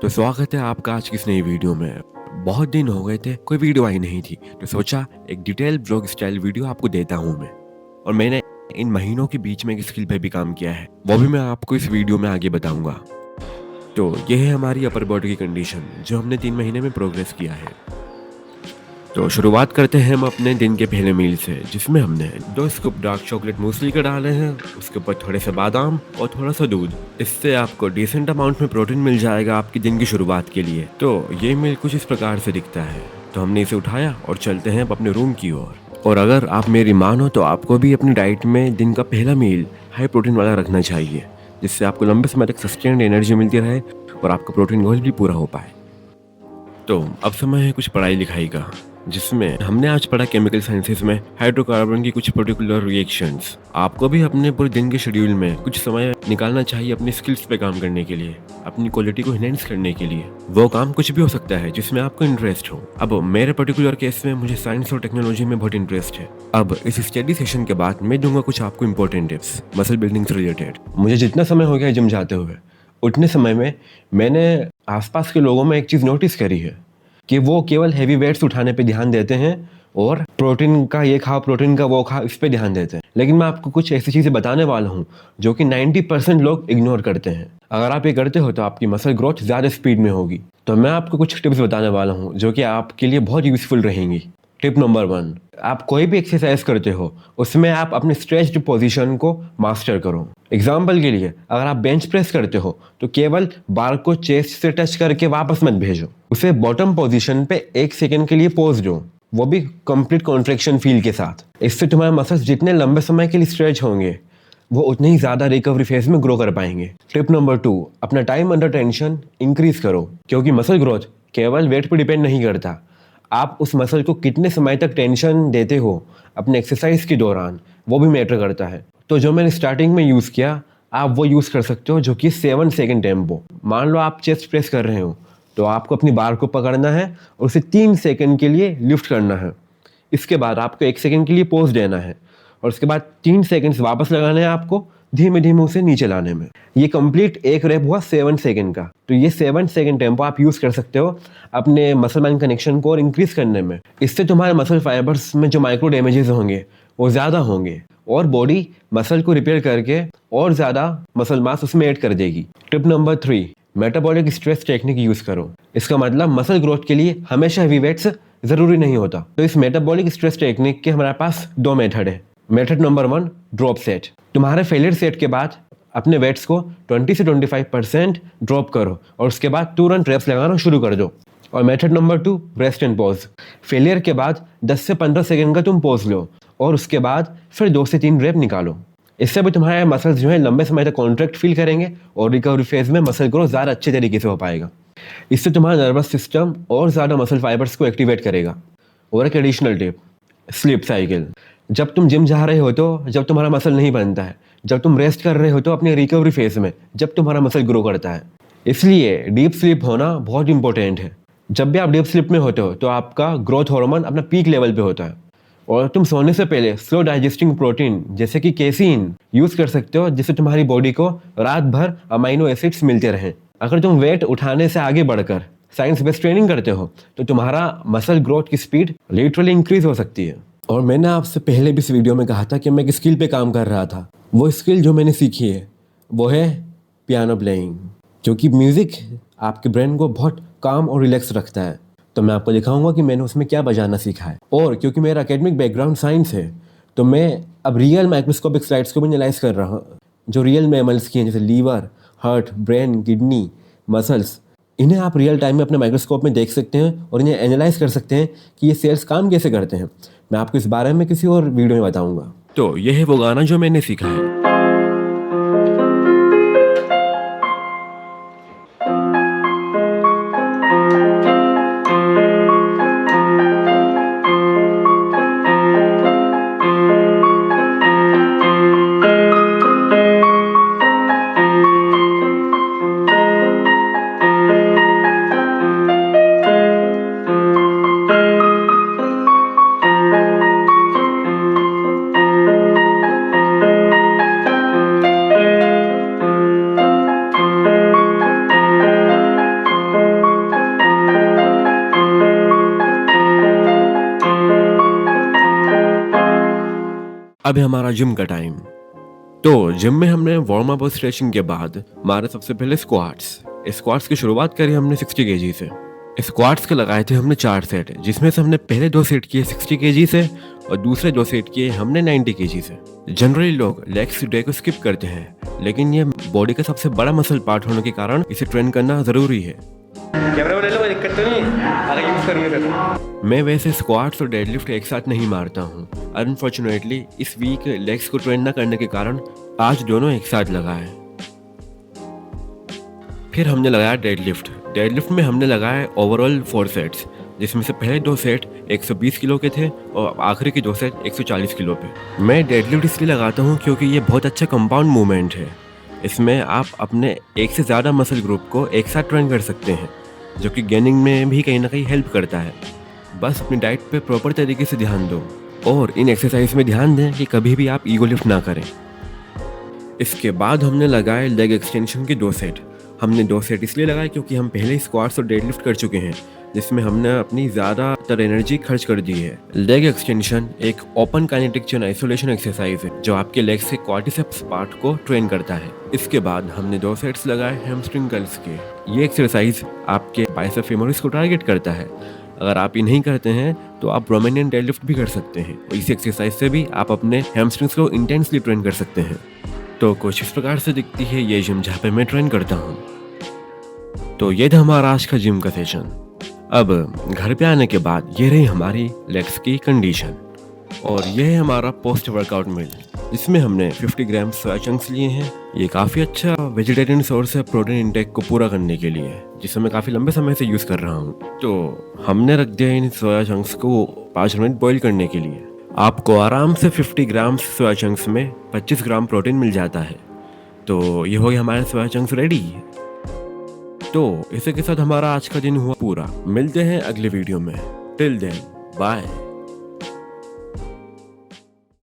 तो स्वागत है आपका आज की इस नई वीडियो में। बहुत दिन हो गए थे, कोई वीडियो आई नहीं थी, तो सोचा एक डिटेल ब्लॉग स्टाइल वीडियो आपको देता हूँ मैं। और मैंने इन महीनों के बीच में एक स्किल पे भी काम किया है, वो भी मैं आपको इस वीडियो में आगे बताऊंगा। तो ये है हमारी अपर बॉडी की कंडीशन जो हमने 3 महीने में प्रोग्रेस किया है। तो शुरुआत करते हैं हम अपने दिन के पहले मील से, जिसमें हमने 2 स्कूप डार्क चॉकलेट मूसली के डाले हैं, उसके ऊपर थोड़े से बादाम और थोड़ा सा दूध। इससे आपको डिसेंट अमाउंट में प्रोटीन मिल जाएगा आपके दिन की शुरुआत के लिए। तो ये मील कुछ इस प्रकार से दिखता है। तो हमने इसे उठाया और चलते हैं अपने रूम की ओर। और अगर आप मेरी मानो तो आपको भी अपनी डाइट में दिन का पहला मील हाई प्रोटीन वाला रखना चाहिए, जिससे आपको लंबे समय तक सस्टेन्ड एनर्जी मिलती रहे और आपका प्रोटीन गोल भी पूरा हो पाए। तो अब समय है कुछ पढ़ाई लिखाई का, जिसमें हमने आज पढ़ा केमिकल साइंसेस में हाइड्रोकार्बन की कुछ पर्टिकुलर रिएक्शंस। आपको भी अपने पूरे दिन के शेड्यूल में कुछ समय निकालना चाहिए अपनी स्किल्स पे काम करने के लिए, अपनी क्वालिटी को एनहेंस करने के लिए। वो काम कुछ भी हो सकता है जिसमें आपको इंटरेस्ट हो। अब मेरे पर्टिकुलर केस में मुझे साइंस और टेक्नोलॉजी में बहुत इंटरेस्ट है। अब इस स्टडी सेशन के बाद मैं दूंगा कुछ आपको इंपॉर्टेंट टिप्स मसल बिल्डिंग से रिलेटेड। मुझे जितना समय हो गया जिम जाते हुए, उतने समय में मैंने आसपास के लोगों में एक चीज़ नोटिस करी है कि वो केवल हैवी वेट्स उठाने पे ध्यान देते हैं और प्रोटीन का ये खाओ, प्रोटीन का वो खाओ, इस पे ध्यान देते हैं। लेकिन मैं आपको कुछ ऐसी चीज़ें बताने वाला हूँ जो कि 90% लोग इग्नोर करते हैं। अगर आप ये करते हो तो आपकी मसल ग्रोथ ज़्यादा स्पीड में होगी। तो मैं आपको कुछ टिप्स बताने वाला हूँ जो कि आपके लिए बहुत यूजफुल रहेंगी। टिप नंबर 1, आप कोई भी एक्सरसाइज करते हो उसमें आप अपने स्ट्रेच्ड पोजीशन को मास्टर करो। एग्जाम्पल के लिए अगर आप बेंच प्रेस करते हो तो केवल बार को चेस्ट से टच करके वापस मत भेजो, उसे बॉटम पोजीशन पे 1 सेकंड के लिए पोज दो, वो भी कंप्लीट कॉन्ट्रैक्शन फील के साथ। इससे तुम्हारे मसल्स जितने लंबे समय के लिए स्ट्रेच होंगे वो उतने ही ज़्यादा रिकवरी फेज में ग्रो कर पाएंगे। टिप नंबर 2, अपना टाइम अंडर टेंशन इंक्रीज करो, क्योंकि मसल ग्रोथ केवल वेट पर डिपेंड नहीं करता। आप उस मसल को कितने समय तक टेंशन देते हो अपने एक्सरसाइज के दौरान, वो भी मैटर करता है। तो जो मैंने स्टार्टिंग में यूज़ किया आप वो यूज़ कर सकते हो, जो कि 7 सेकंड टेम्पो। मान लो आप चेस्ट प्रेस कर रहे हो तो आपको अपनी बार को पकड़ना है और उसे 3 सेकंड के लिए लिफ्ट करना है। इसके बाद आपको 1 सेकंड के लिए पोज देना है और उसके बाद 3 सेकंड्स वापस लगाने हैं आपको धीमे धीमे उसे नीचे लाने में। ये कंप्लीट एक रेप हुआ 7 सेकंड का। तो ये 7 सेकंड टेम्पो आप यूज़ कर सकते हो अपने मसल माइंड कनेक्शन को और इंक्रीज करने में। इससे तुम्हारे मसल फाइबर्स में जो माइक्रो डैमेजेस होंगे वो ज़्यादा होंगे और बॉडी मसल को रिपेयर करके और ज़्यादा मसल मास उसमें ऐड कर देगी। Tip number 3, metabolic stress technique use करो। इसका मतलब मसल ग्रोथ के लिए हमेशा हेवी वेट्स ज़रूरी नहीं होता। तो इस मेटाबॉलिक स्ट्रेस टेक्निक के हमारे पास 2 मेथड है। Method number 1, drop set. तुम्हारे फेलियर सेट के बाद अपने वेट्स को 20 से 25% ड्रॉप करो और उसके बाद तुरंत रेप्स लगाना शुरू कर दो। और method number 2, rest and pause. Failure के बाद 10 से 15 सेकंड का तुम पॉज लो और उसके बाद फिर 2 से 3 रेप निकालो। इससे भी तुम्हारे मसल्स जो है लंबे समय तक कॉन्ट्रैक्ट फील करेंगे और रिकवरी फेज में मसल ग्रोथ ज़्यादा अच्छे तरीके से हो पाएगा। इससे तुम्हारा नर्वस सिस्टम और ज़्यादा मसल फाइबर्स को एक्टिवेट करेगा। और एक एडिशनल टिप, स्लीप साइकिल। जब तुम जिम जा रहे हो तो जब तुम्हारा मसल नहीं बनता है, जब तुम रेस्ट कर रहे हो तो अपने रिकवरी फेज में जब तुम्हारा मसल ग्रो करता है। इसलिए डीप स्लीप होना बहुत इंपॉर्टेंट है। जब भी आप डीप स्लीप में होते हो तो आपका ग्रोथ हार्मोन अपना पीक लेवल पे होता है और तुम सोने से पहले स्लो डाइजेस्टिंग प्रोटीन जैसे कि केसीन यूज़ कर सकते हो, जिससे तुम्हारी बॉडी को रात भर अमाइनो एसिड्स मिलते रहें। अगर तुम वेट उठाने से आगे बढ़कर साइंस बेस्ड ट्रेनिंग करते हो तो तुम्हारा मसल ग्रोथ की स्पीड लिटरली इंक्रीज हो सकती है। और मैंने आपसे पहले भी इस वीडियो में कहा था कि मैं एक स्किल पे काम कर रहा था। वो स्किल जो मैंने सीखी है वो है पियानो प्लेइंग, क्योंकि म्यूज़िक आपके ब्रेन को बहुत काम और रिलैक्स रखता है। तो मैं आपको दिखाऊंगा कि मैंने उसमें क्या बजाना सीखा है। और क्योंकि मेरा एकेडमिक बैकग्राउंड साइंस है तो मैं अब रियल माइक्रोस्कोपिक स्लाइड्स को भी एनालाइज कर रहा हूँ, जो रियल मैमल्स की हैं, जैसे liver, heart, brain, kidney, muscles. इन्हें आप रियल टाइम में अपने माइक्रोस्कोप में देख सकते हैं और इन्हें एनालाइज कर सकते हैं कि ये सेल्स काम कैसे करते हैं। मैं आपको इस बारे में किसी और वीडियो में बताऊंगा। तो यह है वो गाना जो मैंने सीखा है। अब है हमारा जिम का टाइम। तो जिम में हमने वार्म अप और स्ट्रेचिंग के बाद हमारे सबसे पहले स्क्वाट्स की शुरुआत करी हमने 60 केजी से। स्क्वाट्स के लगाए थे हमने 4 सेट, जिसमें से हमने पहले 2 सेट किए 60 केजी से और दूसरे 2 सेट किए हमने 90 केजी से। जनरली लोग लेग्स डे को स्किप करते हैं, लेकिन ये बॉडी का सबसे बड़ा मसल पार्ट होने के कारण इसे ट्रेन करना जरूरी है। कैमरा ले लो, कोई दिक्कत तो नहीं, आगे यूज करूंगे सर। मैं वैसे स्क्वाट्स और डेडलिफ्ट एक साथ नहीं मारता हूँ। अनफॉर्चुनेटली इस वीक लेग्स को ट्रेन न करने के कारण आज दोनों एक साथ लगाए। फिर हमने लगाया डेडलिफ्ट में हमने लगाए ओवरऑल 4 सेट्स, जिसमें से पहले 2 सेट 120 किलो के थे और आखिरी के 2 सेट 140 किलो पे। मैं डेडलिफ्ट इसलिए लगाता हूँ क्योंकि ये बहुत अच्छा कंपाउंड मूवमेंट है। इसमें आप अपने एक से ज़्यादा मसल ग्रुप को एक साथ ट्रेन कर सकते हैं, जो कि गेनिंग में भी कहीं ना कहीं हेल्प करता है। बस अपनी डाइट पे प्रॉपर तरीके से ध्यान दो और इन एक्सरसाइज में ध्यान दें कि कभी भी आप ईगो लिफ्ट ना करें। इसके बाद हमने लगाए लेग एक्सटेंशन के 2 सेट। हमने 2 सेट इसलिए लगाए क्योंकि हम पहले स्क्वाट्स और डेडलिफ्ट कर चुके हैं, जिसमें हमने अपनी ज़्यादातर एनर्जी खर्च कर दी है। लेग एक्सटेंशन एक open kinetic chain isolation exercise है जो आपके लेग से क्वाड्रिसेप्स पार्ट को ट्रेन करता है। इसके बाद हमने 2 सेट्स लगाए हैमस्ट्रिंग कर्ल्स के। ये एक्सरसाइज आपके बाइसेप फेमोरिस को टारगेट करता है। अगर आप ये नहीं करते हैं तो आप रोमानियन डेडलिफ्ट भी कर सकते हैं। इस एक्सरसाइज से भी आप अपने हैमस्ट्रिंग्स को इंटेंसली ट्रेन कर सकते हैं। तो कुछ इस प्रकार से दिखती है ये जिम जहाँ पे मैं ट्रेन करता हूँ। तो ये था हमारा आज का जिम का सेशन। अब घर पे आने के बाद ये रही हमारी लेग्स की कंडीशन और ये है हमारा पोस्ट वर्कआउट मील, जिसमें हमने 50 ग्राम सोया चंक्स लिए हैं। ये काफ़ी अच्छा वेजिटेरियन सोर्स है प्रोटीन इंटेक को पूरा करने के लिए, जिसे मैं काफ़ी लंबे समय से यूज़ कर रहा हूँ। तो हमने रख दिया इन सोया चंक्स को 5 मिनट बॉईल करने के लिए। आपको आराम से 50 ग्राम सोया चंक्स में 25 ग्राम प्रोटीन मिल जाता है। तो ये हो गया हमारे सोया चंक्स रेडी। तो इसी के साथ हमारा आज का दिन हुआ पूरा। मिलते हैं अगले वीडियो में। Till then bye.